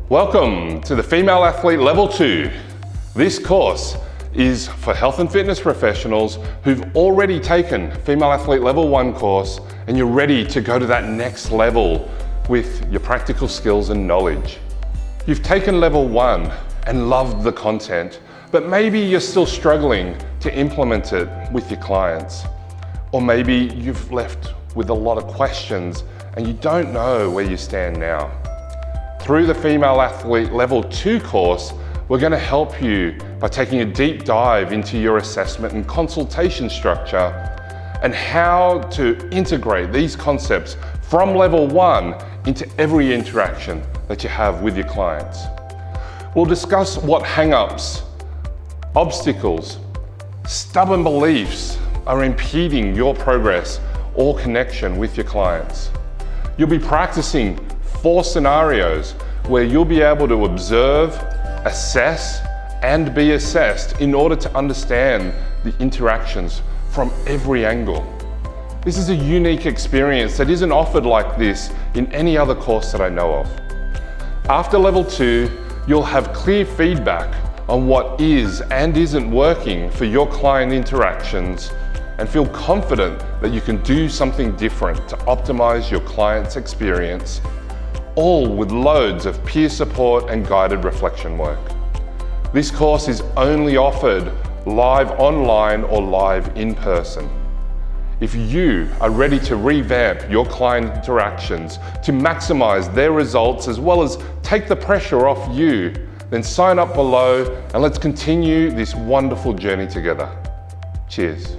Welcome to the Female Athlete Level 2. This course is for health and fitness professionals who've already taken Female Athlete Level 1 course and you're ready to go to that next level with your practical skills and knowledge. You've taken Level 1 and loved the content, but maybe you're still struggling to implement it with your clients. Or maybe you've left with a lot of questions and you don't know where you stand now. Through the Female Athlete Level 2 course, we're going to help you by taking a deep dive into your assessment and consultation structure and how to integrate these concepts from Level 1 into every interaction that you have with your clients. We'll discuss what hang-ups, obstacles, stubborn beliefs are impeding your progress or connection with your clients. You'll be practicing 4 scenarios where you'll be able to observe, assess, and be assessed in order to understand the interactions from every angle. This is a unique experience that isn't offered like this in any other course that I know of. After Level 2, you'll have clear feedback on what is and isn't working for your client interactions and feel confident that you can do something different to optimize your client's experience, all with loads of peer support and guided reflection work. This course is only offered live online or live in person. If you are ready to revamp your client interactions to maximize their results as well as take the pressure off you, then sign up below and let's continue this wonderful journey together. Cheers.